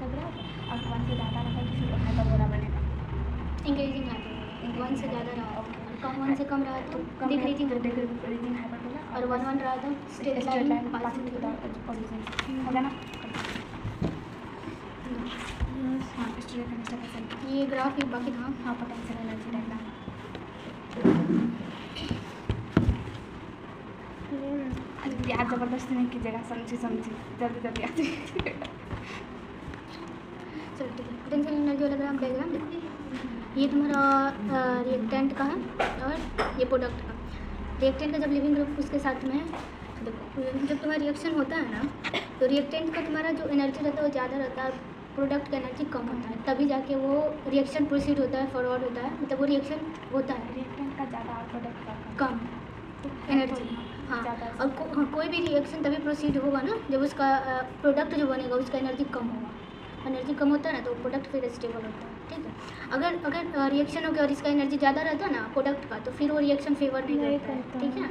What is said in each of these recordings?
लग रहा है, और 1 से ज़्यादा रहा तो फिर हाइपरबोला बनेगा। इंक्रीजिंग हाइपरबोला 1 से ज़्यादा रहा तो 1 से कम रहा तो डिक्रीजिंग हाइपरबोला, और 1 रहा तो straight line passing through the origin. हो गया ना? हाँ, स्ट्रेट लाइन स्टेप ये ग्राफ ही बाकी था। हाँ, पोटेंशियल एनर्जी डायग्राम। याद ज़बरदस्ती नहीं कीजिएगा, समझी जल्दी जल्दी आ जाइए। चलो ठीक है, पोटेंशियल एनर्जी वाला ग्राफ डायग्राम देखो। ये तुम्हारा रिएक्टेंट का है और ये प्रोडक्ट का। रिएक्टेंट का जब लिविंग ग्रुप उसके साथ में है, देखो जब तुम्हारा रिएक्शन होता है ना, तो रिएक्टेंट का तुम्हारा जो एनर्जी रहता है वो ज़्यादा रहता है, प्रोडक्ट का एनर्जी कम होता है, तभी जाके वो रिएक्शन प्रोसीड होता है, फॉरवर्ड होता है, मतलब वो रिएक्शन होता है। रिएक्टेंट का ज़्यादा और प्रोडक्ट का कम एनर्जी। हाँ, और कोई भी रिएक्शन तभी प्रोसीड होगा ना जब उसका प्रोडक्ट जो बनेगा उसका एनर्जी कम होगा। एनर्जी कम होता है ना तो प्रोडक्ट फिर स्टेबल होता है। ठीक है, अगर रिएक्शन हो गया और इसका एनर्जी ज़्यादा रहता है ना प्रोडक्ट का, तो फिर वो रिएक्शन फेवर नहीं करता है। ठीक है,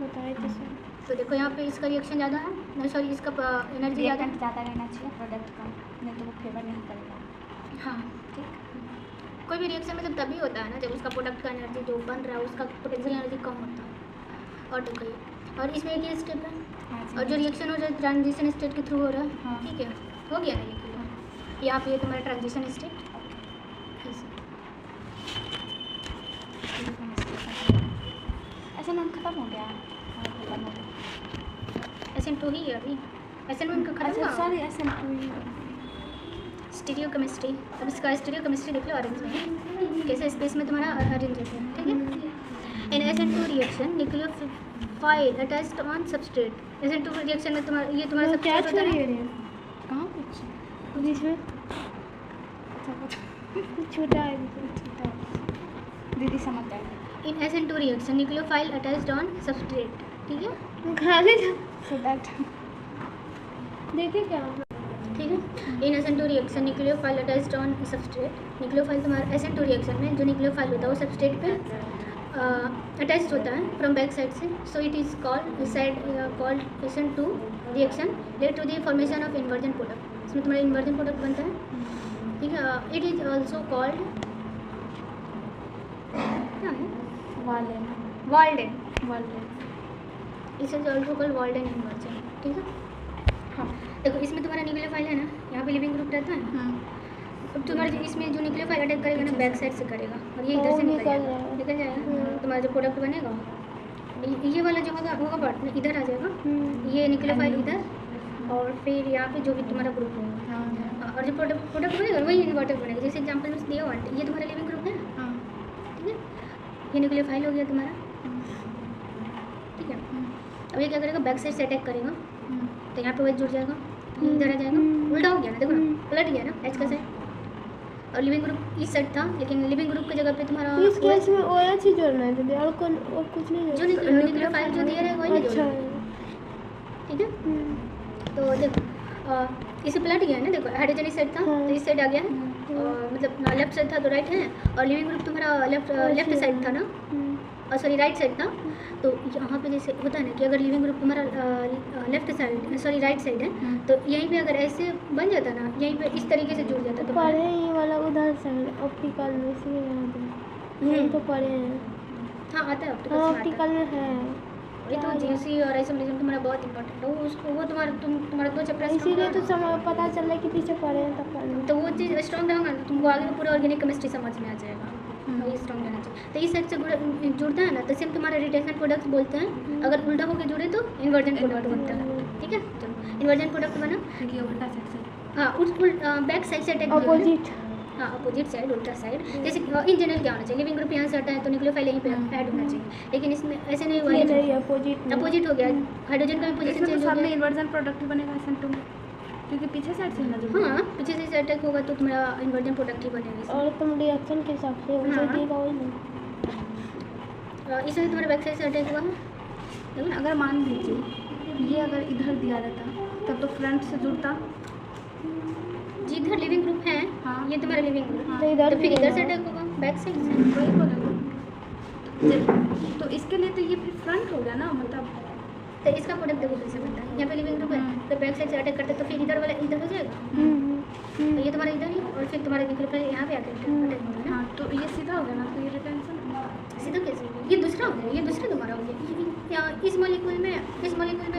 बताइए तो सर। तो देखो यहाँ पे इसका रिएक्शन ज़्यादा है, नहीं सॉरी, इसका एनर्जी ज़्यादा रहना चाहिए, प्रोडक्ट कम, नहीं तो वो फेवर नहीं करेगा। हाँ ठीक, कोई भी रिएक्शन में तभी होता है ना जब उसका प्रोडक्ट का एनर्जी जो बन रहा है उसका पोटेंशियल एनर्जी कम होता है। और देखो ये, और इसमें एक ये स्टेप है, और जो रिएक्शन हो रहा है ट्रांजिशन स्टेट के थ्रू हो रहा है। ठीक है, हो गया ना ये क्लियर। यहाँ पे तुम्हारा ट्रांजिशन स्टेट ऐसा नाम खत्म हो गया। SN2 ही है अभी, SN1 का खत्म हुआ। सॉरी, SN2 स्टीरियो केमिस्ट्री, अब इसका स्टीरियो केमिस्ट्री देख लो ऑरेंज में कैसे स्पेस में तुम्हारा अरेंज होता है। ठीक है, इन SN2 reaction nucleophile attached on substrate. SN2 reaction में तुम्हारा ये तुम्हारा सबस्ट्रेट होता है। कहाँ कुछ इसमें छोटा है, दीदी समझ जाएगी। इन SN2 reaction nucleophile attached on substrate. ठीक है, खाली सो दैट देखिए क्या। ठीक है, इन SN2 reaction nucleophile attached on substrate. Nucleophile तुम्हारा SN2 रिएक्शन में जो न्यूक्लियोफाइल होता है वो सबस्ट्रेट पे अटैच्ड होता है फ्रॉम बैक साइड से, so it is called SN2 reaction led to the formation of inversion product. इसमें तुम्हारा इन्वर्जन प्रोडक्ट बनता है। ठीक है, इट इज़ ऑल्सो कॉल्ड क्या है, वाल्डेन। इस is also called Walden inversion. ठीक है, हाँ देखो इसमें तुम्हारा न्यूक्लियोफाइल है ना, यहाँ पे लिविंग ग्रुप रहता है। अब तुम्हारे इसमें जो न्यूक्लियोफाइल अटैक करेगा ना बैक साइड से करेगा, और ये इधर से निकल जाएगा। तुम्हारा जो प्रोडक्ट बनेगा ये वाला जो होगा पार्ट इधर आ जाएगा, ये न्यूक्लियोफाइल इधर, और फिर यहाँ पे जो भी तुम्हारा ग्रुप होगा, और जो प्रोडक्ट बनेगा वही इन्वर्टर बनेगा। जैसे एग्जाम्पल में दिया हुआ ये तुम्हारा लिविंग ग्रुप है। ठीक है, ये न्यूक्लियोफाइल हो गया तुम्हारा। ठीक है, अब ये क्या करेगा, बैक साइड से अटैक करेगा, तो यहाँ पे वही जुड़ जाएगा, इधर आ जाएगा, उल्टा हो गया ना, देखो ना पलट गया ना एच का साइड। और लिविंग ग्रुप इस साइड था, लेकिन लिविंग ग्रुप की जगह पे तुम्हारा इस केस में OH ही जोड़ना है दीदी, और कुछ नहीं जो न्यूक्लियोफाइल जो दिया रहेगा वही जोड़ना है। ठीक है, तो देखो इसे पलट गया है ना, देखो हाइड्रोजन इस साइड था तो इस साइड आ गया है, और मतलब लेफ्ट साइड था तो राइट है, और लिविंग ग्रुप तुम्हारा लेफ्ट साइड था ना, और सॉरी राइट साइड था। तो यहाँ पे जैसे होता है ना कि अगर लिविंग ग्रुप तुम्हारा left side sorry right side है, तो यहीं पे अगर ऐसे बन जाता ना, यहीं पे इस तरीके से जुड़ जाता तो पढ़े ये वाला उधर साइड ऑप्टिकल में, इसलिए यहाँ तो पढ़े हैं। हाँ आता है ऑप्टिकल में है, ये तो जीसी और आइसोमेरिज्म तुम्हारा बहुत इंपॉर्टेंट है, वो तुम्हारा 2 चैप्टर इसीलिए तो पता चल रहा है कि पीछे पढ़े हैं तब पढ़े, तो वो चीज़ स्ट्रॉन्ग रहेगा ना, तुमको आगे पूरा ऑर्गेनिक केमिस्ट्री समझ में आ जाएगा। वही स्ट्रॉन्ग रहना चाहिए। तो इस साइड से जुड़ता है ना, तो सेम तुम्हारा रिटेशन प्रोडक्ट्स बोलते हैं, अगर उल्टा होकर जुड़े तो इन्वर्जन प्रोडक्ट बनता है। ठीक है, चलो इन्वर्जन प्रोडक्ट बना। हाँ, उस बैक साइड से अटैक, अपोजिट, हाँ अपोजिट साइड, उल्टा साइड। जैसे इन जनरल क्या होना चाहिए, लिविंग ग्रुप यहाँ से हटा है तो न्यूक्लियोफाइल यहीं पे ऐड होना चाहिए, लेकिन इसमें ऐसे नहीं हुआ, अपोजिट हो गया, हाइड्रोजन का भी पोजीशन चेंज हो गया, इन्वर्जन प्रोडक्ट बनेगा SN2 में, क्योंकि पीछे साइड से ना। हाँ पीछे से अटैक होगा तो तुम्हारा इन्वर्जन प्रोडक्ट ही बनेगा। और तुम रिएक्शन के हिसाब से उसे देगा वही नहीं, इसमें तुम्हारा बैक साइड से अटैक हुआ है। देखो ना, अगर मान लीजिए ये अगर इधर दिया रहता तब तो फ्रंट से जुड़ता, जी इधर लिविंग ग्रुप है। हाँ, ये तुम्हारा लिविंग ग्रुप, तो तो फिर इधर से अटैक होगा बैक साइड से, वही बोलेगा। तो इसके लिए तो ये फिर फ्रंट हो गया ना, मतलब तो इसका प्रोडक्ट देखो कैसे बनता है। यहाँ पे लिविंग ग्रुप है तो बैक साइड से अटैक करते तो फिर इधर वाला इधर हो जाएगा। तो ये तुम्हारा इधर ही, और फिर तुम्हारा न्यूक्लियोफाइल यहाँ पे आकर अटैक होगा ना। हाँ तो ये सीधा हो गया ना, तो ये रिटेंशन सीधा कैसे हो गया? ये दूसरा हो गया, ये दूसरा तुम्हारा हो गया। इस मॉलिक्यूल में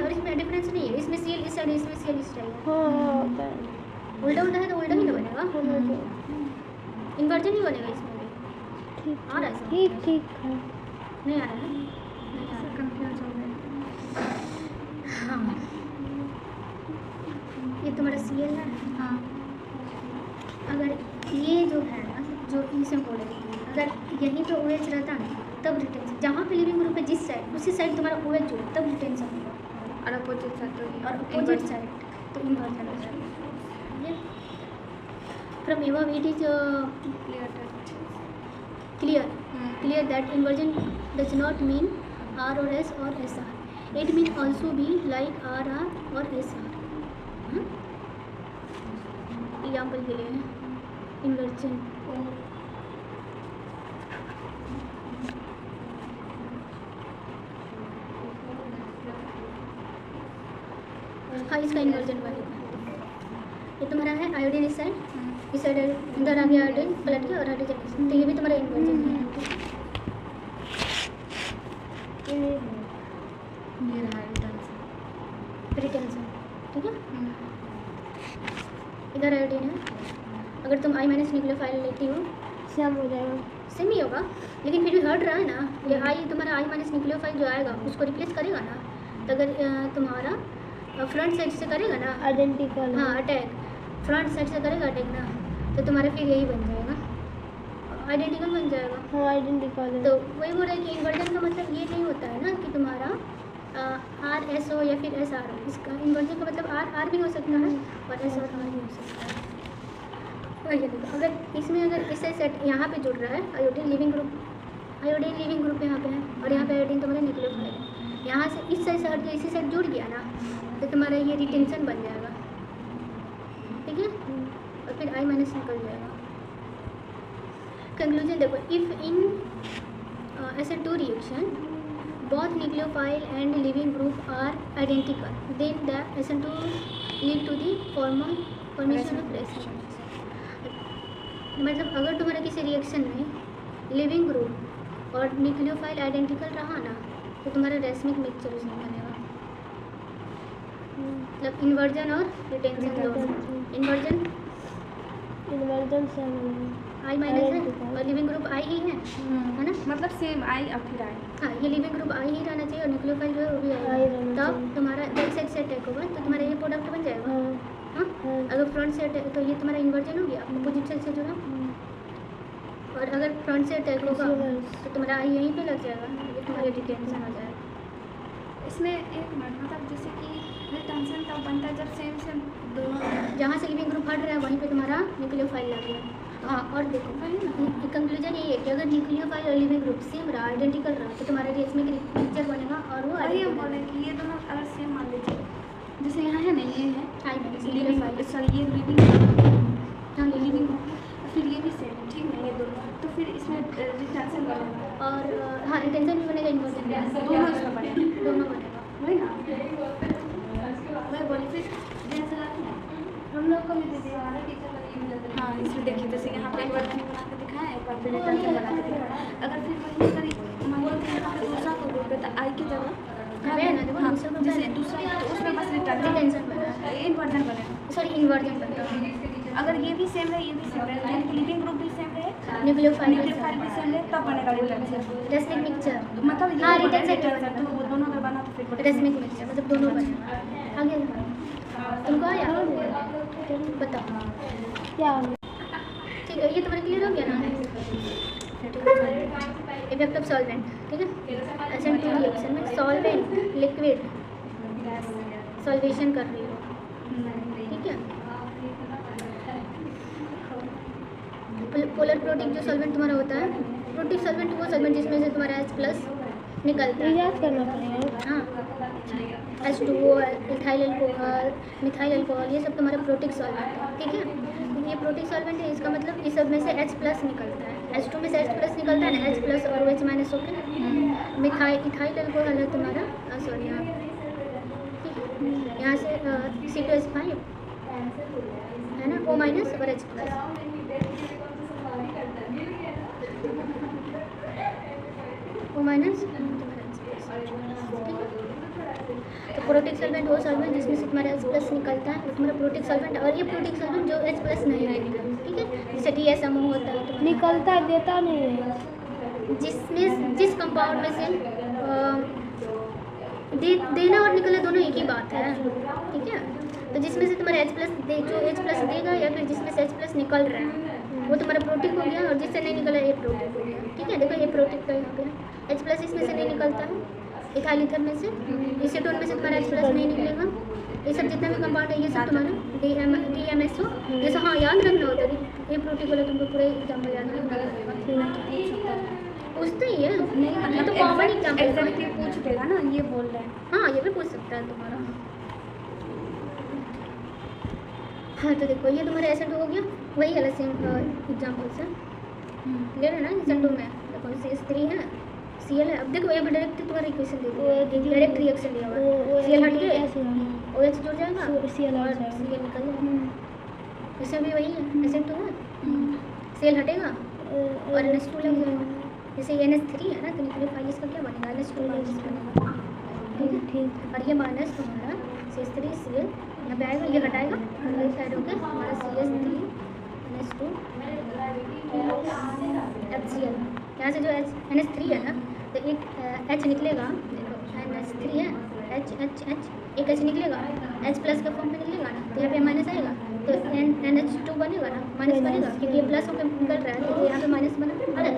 और इसमें डिफरेंस नहीं है, इसमें Cl इस साइड है, इसमें Cl इस साइड है। हाँ होता है। उल्टा उल्टा है तो उल्टा ही ना बनेगा, इन्वर्जन ही बनेगा इसमें भी। ठीक आ रहा है समझ? ठीक ठीक है। नहीं आ रहा है, नहीं आ रहा। कंफ्यूज हो गए। हाँ, ये तुम्हारा Cl है। हाँ अगर ये जो है ना, जो इसमें बोले, अगर यहीं पे OH रहता ना तब रिटेंशन, जहाँ पे लिविंग ग्रुप है जिस साइड उसी साइड तुम्हारा OH जो है तब रिटेंशन होगा, और अपोजिट साइड तो और अपोजिट साइड तो इन्वर्जन हो जाएगा। From above it is clear that inversion does not mean R or S or SR. It mean also be like RR or SR. Example के लिए इन्वर्जन हाँ, इसका इन्वर्जन बनेगा। ये तुम्हारा है आयोडीन इस साइड इधर आ गया आयोडीन पलट के, और हाइड्रोजन इस साइड, तो ये भी तुम्हारा इन्वर्जन है। ये रहा रिटेंशन, ठीक है। इधर आयोडीन है, अगर तुम I- न्यूक्लियोफाइल लेती हो सेम हो जाएगा। सेम ही होगा, लेकिन फिर भी हट रहा है ना। ये तुम्हारा I- न्यूक्लियोफाइल जो आएगा उसको रिप्लेस करेगा ना। तो अगर तुम्हारा फ्रंट साइड से करेगा ना, आइडेंटिकल। हाँ अटैक, फ्रंट साइड से करेगा अटैक ना, तो तुम्हारा फिर यही बन जाएगा, आइडेंटिकल बन जाएगा। हाँ आइडेंटिकल है। तो वही बोल रहे हैं कि इन्वर्जन का मतलब ये नहीं होता है ना कि तुम्हारा RS हो या फिर SR हो। इसका इन्वर्जन का मतलब R भी हो सकता है और SR भी हो सकता है। वही देखो, अगर इसमें अगर इससे सेट यहाँ पे जुड़ रहा है आयोडीन लिविंग ग्रुप यहाँ पे है, और यहाँ पे आयोडीन तुम्हारा न्यूक्लियोफाइल है। यहाँ से इस साइड से हट के इसी साइड जुड़ गया ना, तो तुम्हारा ये रिटेंशन बन जाएगा, ठीक है। और फिर I- निकल जाएगा। कंक्लूजन देखो, इफ इन ऐसे two reaction both nucleophile and living group are identical, then the SN2 lead to the formation of racemic. मतलब अगर तुम्हारा किसी रिएक्शन में लिविंग ग्रुप और न्यूक्लियोफाइल आइडेंटिकल रहा ना, तो तुम्हारा रेसमिक मिक्सचर उसमें बनेगा। मतलब इन्वर्जन और रिटेंशन दोनों। इन्वर्जन सेम है। I- है और लिविंग ग्रुप I ही है ना। मतलब सेम I और फिर I। हाँ, ये लिविंग ग्रुप I ही रहना चाहिए और न्यूक्लियोफाइल जो है वो भी I I। रहना तब चाहिए। तुम्हारा बैक साइड से अटैक होगा तो तुम्हारा ये प्रोडक्ट बन जाएगा। हाँ हाँ, हाँ। अगर फ्रंट से अटैक तो ये तुम्हारा इन्वर्जन हो गया, अपोजिट साइड से जुड़ा। और अगर फ्रंट से अटैक होगा तो तुम्हारा I यहीं पे लग जाएगा, ये तुम्हारा रिटेंशन हो जाएगा। इसमें एक मिनट, मतलब जैसे कि रिटेंशन तब बनता है जब सेम दोनों, जहाँ से लिविंग ग्रुप हट रहा है वहीं पे तुम्हारा न्यूक्लियोफाइल लग गया। हाँ, और देखो कंक्लूजन यही है कि अगर न्यूक्लियोफाइल और लिविंग ग्रुप सेम रहा, आइडेंटिकल रहा, तो तुम्हारा रेसमिक मिक्सचर बनेगा और वो वही हम identical बोले कि ये दोनों अगर सेम मान लीजिए, जैसे यहाँ है ना, ये है I- लिविंग, सॉरी ये लिविंग, हाँ, लिविंग, फिर ये भी सेम है, ठीक है, ये दोनों, तो फिर इसमें रिटेंशन बनेगा और हाँ, रिटेंशन भी बनेगा, इन्वर्जन भी बनेगा, दोनों इसमें बनेगा, दोनों बनेगा। वही ना। मैं बोली फिर जैसे हम लोग को भी दीदी हमारा टीचर लगी। हाँ, इसमें देखिए जैसे यहाँ पे इन्वर्जन बना के दिखाया है, एक बार फिर रिटेंशन बना के दिखाया। अगर फिर वही अगर मान लीजिए यहाँ पे दूसरा को ग्रुप है तो I की जगह है ना, देखो हाँ, दूसरा ग्रुप जैसे है। दूसरा तो उसमें बस रिटेंशन रिटेंशन बना, इन्वर्जन बनेगा। सॉरी इन्वर्जन बनेगा। अगर ये भी सेम रहे, ये भी सेम रहे, यानी कि लिविंग ग्रुप भी सेम रहे, न्यूक्लियोफाइल न्यूक्लियोफाइल भी सेम रहे, तब बनेगा रिटेंशन। रेसमिक मिक्सचर, मतलब हाँ, ये रिटेंशन रिटेंशन तो वो दोनों अगर बना तो फिर रेसमिक मिक्सचर मतलब दोनों बनेगा। आगे तुमको आया बताओ। क्या ठीक है, ये तुम्हारा क्लियर हो गया ना। इफेक्ट ऑफ सॉल्वेंट, ठीक है। SN2 रिएक्शन में सॉल्वेंट लिक्विड सॉल्वेशन कर रही हो, ठीक है। पोलर प्रोटिक जो सॉल्वेंट तुम्हारा होता है, प्रोटिक सॉल्वेंट वो सॉल्वेंट जिसमें से तुम्हारा H+ निकलता है। याद करना पड़ेगा। हाँ, H2O, ethyl alcohol, methyl alcohol, ये सब तुम्हारा प्रोटिक सॉल्वेंट है, ठीक है। ये प्रोटिक सॉल्वेंट है, इसका मतलब इस सब में से H+ निकलता है। H2 में से H+ निकलता है ना, H+ और OH- होकर इथाइल अल्कोहल है तुम्हारा, सॉरी यहाँ से C2H5 है ना, O माइनस और H प्लस। O माइनस तो प्रोटिक सॉल्वेंट वो सॉल्वेंट जिसमें से तुम्हारा H प्लस निकलता है वो तुम्हारा प्रोटिक सॉल्वेंट, और ये प्रोटिक सॉल्वेंट जो H प्लस नहीं देता, ठीक है, जैसे DSMO होता है तुम्हारा, निकलता देता नहीं है। जिसमें जिस कंपाउंड में से देना और निकलना दोनों एक ही बात है, ठीक है। तो जिसमें से तुम्हारा H प्लस जो H प्लस देगा या फिर जिसमें से H प्लस निकल रहा है वो तुम्हारा प्रोटिक हो गया, और जिससे नहीं निकला ये प्रोटिक हो गया, ठीक है। देखो ये प्रोटिक का हो गया, H प्लस इसमें से नहीं निकलता है, इथाइल ईथर में से, एसीटोन में से तुम्हारा H प्लस नहीं निकलेगा। ये सब जितना भी कंपाउंड है ये सब तुम्हारा DMSO, जैसे हाँ याद रखना होता है ये प्रोटिक वाला तुमको पूरे एग्जाम्पल याद रखना पड़ेगा, पूछते ही है नहीं, ये तो कॉमन एग्जाम्पल एग्जैक्टली पूछ देगा ना, ये बोल रहे हैं। हाँ ये भी पूछ सकता है तुम्हारा। हाँ तो देखो ये तुम्हारा SN2 हो गया, वही वाला सेम एग्जाम्पल से क्लियर है ना। SN2 में देखो CH3 है, Cl है। अब देखो ये भी डायरेक्ट तुम्हारा इक्वेशन दे दिया, डायरेक्ट रिएक्शन दिया हुआ है, Cl हट गया, OH जुड़ जाएगा और Cl निकल जाएगा। इसमें भी वही है, SN2 है, Cl हटेगा और NH2 लग जाएगा। जैसे NH3 है ना तो न्यूक्लियोफाइल इसका क्या बनेगा, NH2 माइनस बनेगा, ठीक। और ये माइनस तुम्हारा CH3 Cl यहाँ पे आएगा, ये हटाएगा और ये साइड होकर हमारा CH3 NH2 HCl। यहाँ से जो NH3 है ना तो एक H निकलेगा, देखो NH3 है, H एक H निकलेगा, H प्लस का फॉर्म में निकलेगा ना, तो यहाँ पे माइनस आएगा तो NH2 बनेगा ना, माइनस बनेगा क्योंकि ये प्लस होकर निकल रहा है तो यहाँ पे माइनस बना है।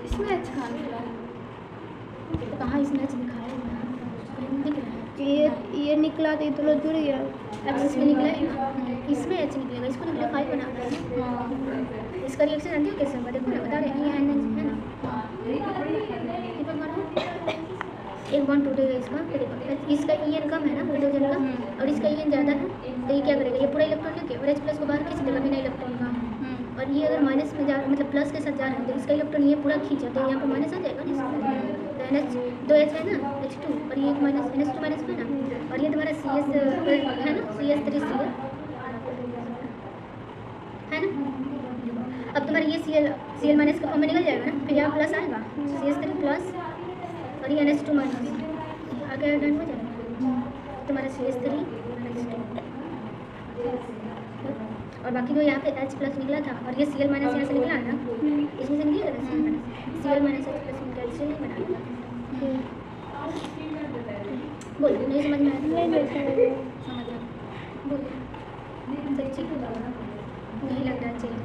इसमें H कहाँ निकला है? तो कहाँ इसमें H दिखाया है, कहीं दिख रहा है। ये निकला तो इतना जुड़ गया। अब इसमें निकला है ना, इसमें H निकलेगा, इसको न्यूक्लियोफाइल बनाना है ना। इसका रिएक्शन जानती हो कैसे होगा, देखो ना बता रहे हैं, ये NH है ना, एक बॉन्ड टूटेगा इसका, फिर देखो इसका EN कम है ना हाइड्रोजन का और इसका EN ज़्यादा है, तो ये क्या करेगा, ये पूरा इलेक्ट्रॉन लेके और H प्लस को बाहर खींच देगा बिना इलेक्ट्रॉन का। और ये अगर माइनस में जा मतलब प्लस के साथ जा रहा है तो इसका इलेक्ट्रॉन ये पूरा खींचा तो यहाँ पर माइनस आ जाएगा ना, तो NH2 है ना H2 और ये एक माइनस NH2 माइनस है ना, और ये तुम्हारा CS है ना CH3Cl है ना। अब तुम्हारा ये Cl माइनस का फॉर्म में निकल जाएगा ना, फिर यहाँ प्लस आएगा CH3 प्लस और ये NH2 माइनस आगे डन हो जाएगा तुम्हारा CH3 और बाकी जो यहाँ पे H प्लस निकला था और ये Cl माइनस यहाँ से निकला है ना, इसमें से निकलेगा ना Cl माइनस H प्लस निकला, इससे नहीं बनाना। बोलो नहीं समझ में आया, समझ लो बोलो सच्ची नहीं लग रहा चाहिए,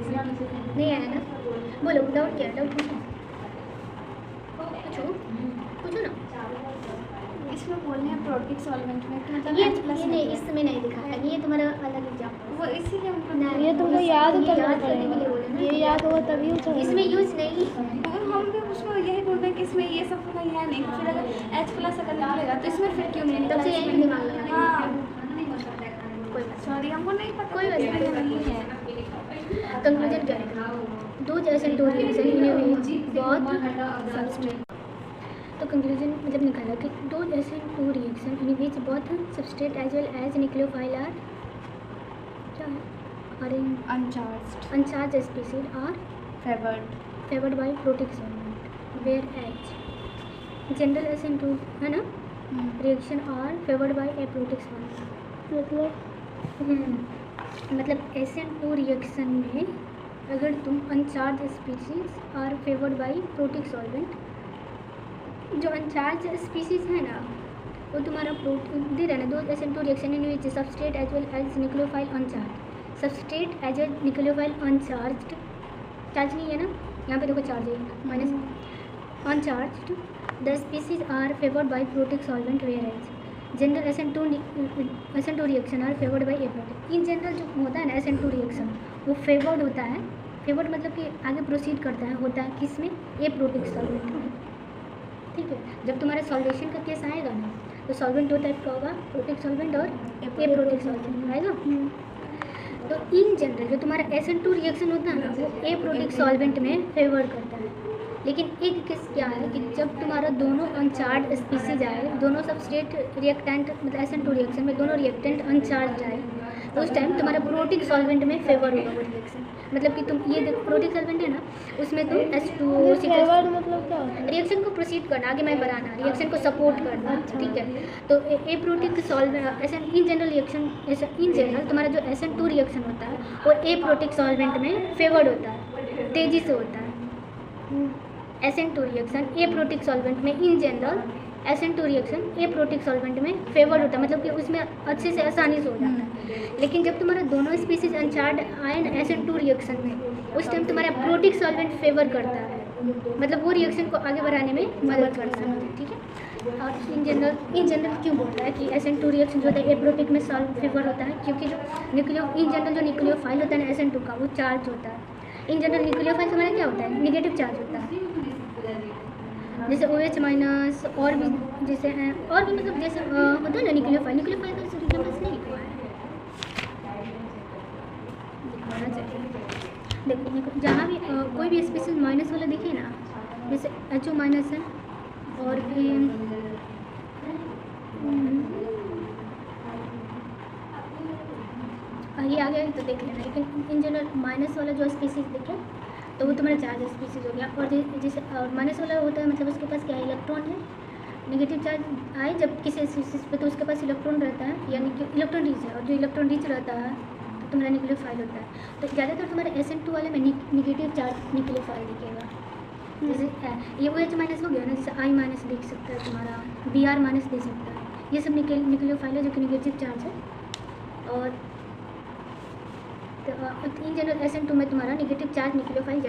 नहीं आया ना, बोलो डाउट क्या है, डाउट पूछो ना। इसमें बोलने हैं प्रोटिक सॉल्वेंट में कि मतलब ये H प्लस नहीं इसमें नहीं दिखाया, ये तुम्हारा अलग एग्जाम्पल, वो इसीलिए नहीं, ये तुमको याद ये करना याद करने के लिए बोले पड़ेगा, ना, ये याद होगा तभी उठा। इसमें यूज नहीं है। हम भी उसमें यही बोल रहे हैं कि इसमें ये सब कोई है नहीं, फिर अगर H प्लस अगर निकलेगा तो इसमें फिर क्यों नहीं निकला, तब से यही इसमें दिमाग लगा। हाँ कोई बात सॉरी हमको नहीं पता, कोई बात इसमें नहीं है। कंक्लूजन क्या है, दो जैसे दो रिएक्शन इन्हें बहुत तो कंक्लूजन मतलब निकाला कि दो जैसे two reaction in which both substrate as well as nucleophile are क्या है are in uncharged species are favoured by protic solvent where as general SN2 है ना reaction are favoured by a protic solvent. मतलब SN2 reaction में अगर तुम uncharged species are favoured by protic solvent, जो uncharged species है ना वो तुम्हारा प्रोटीन दे रहा है ना, दो SN2 reaction in which substrate as well as nucleophile uncharged, substrate as a nucleophile uncharged, charge नहीं है ना यहाँ पे देखो चार्ज है minus uncharged, the species are favoured by protic solvent where as general SN2 reaction are favoured by a protic. In general जो होता है ना SN2 रिएक्शन वो फेवर्ड होता है, फेवर्ड मतलब कि आगे प्रोसीड करता है, होता है किस में, ए प्रोटिक सॉल्वेंट में, ठीक है। जब तुम्हारा सॉल्वेशन का केस आएगा ना तो सॉल्वेंट दो टाइप का होगा, प्रोटिक सॉल्वेंट और ए प्रोटिक सॉल्वेंट आएगा। तो इन जनरल जो तुम्हारा SN2 रिएक्शन होता है ना वो ए प्रोटिक सॉल्वेंट में फेवर करता है, लेकिन एक केस क्या है कि जब तुम्हारा दोनों अनचार्ज स्पीसीज आए, दोनों सबस्ट्रेट रिएक्टेंट मतलब SN2 रिएक्शन में दोनों रिएक्टेंट अनचार्ज आए, तो उस टाइम तुम्हारा प्रोटिक सॉल्वेंट में फेवर होगा वो रिएक्शन। मतलब कि तुम ये देखो प्रोटिक सॉल्वेंट है ना, उसमें तुम H2O फेवर मतलब क्या होता है? रिएक्शन को प्रोसीड करना, आगे मैं बढ़ाना, रिएक्शन को सपोर्ट करना, ठीक है। तो ए प्रोटिक सॉल्वेंट ऐसा इन जनरल रिएक्शन, ऐसा इन जनरल तुम्हारा जो SN2 रिएक्शन होता है वो ए प्रोटिक सॉल्वेंट में फेवर्ड होता है, तेज़ी से होता है। SN2 रिएक्शन ए प्रोटिक सॉल्वेंट में in general SN2 reaction A protic solvent में फेवर्ड होता है, मतलब कि उसमें अच्छे से आसानी से हो जाता है। लेकिन जब तुम्हारा दोनों स्पीसीज अनचार्ज आए ना SN2 रिएक्शन में, उस टाइम तुम्हारा प्रोटिक सॉल्वेंट फेवर करता है, मतलब वो रिएक्शन को आगे बढ़ाने में मदद करता है, ठीक है। और इन जनरल क्यों बोलता है कि SN2 रिएक्शन जो होता है ए प्रोटिक में सॉल्व फेवर होता है, क्योंकि जो इन जनरल जो न्यूक्लियोफाइल होता है ना SN2 का, वो चार्ज होता है। इन जनरल न्यूक्लियोफाइल हमारा क्या होता है, निगेटिव चार्ज होता है, जैसे OH माइनस और भी जैसे हैं, और भी मतलब जैसे होता है ना न्यूक्लियोफाइल का सिग्निफिकेंस नहीं लिखा है, दिखाना चाहिए। देखो जहाँ भी कोई भी स्पीशीज माइनस वाला दिखे ना, जैसे HO माइनस है और भी ये आ गया तो देख लेना। लेकिन इन जनरल माइनस वाला जो स्पीसीज दिखे तो वो तुम्हारा चार्ज स्पीसीज हो गया। और जैसे माइनस वाला होता है मतलब उसके पास क्या है, इलेक्ट्रॉन है। नेगेटिव चार्ज आए जब किसी स्पीसीज पे तो उसके पास इलेक्ट्रॉन रहता है, यानी कि इलेक्ट्रॉन रिच है, और जो इलेक्ट्रॉन रिच रहता है तो तुम्हारा न्यूक्लियोफाइल होता है। तो ज़्यादातर तुम्हारे SN2 वाले में निगेटिव चार्ज न्यूक्लियोफाइल दिखेगा। जैसे ये OH माइनस हो गया ना, जैसे I माइनस दिख सकता है तुम्हारा, Br माइनस दे सकता है, ये सब न्यूक्लियोफाइल है जो कि निगेटिव चार्ज है। और इन जनरल SN2 में तुम्हारा निगेटिव चार्ज न्यूक्लियोफाइल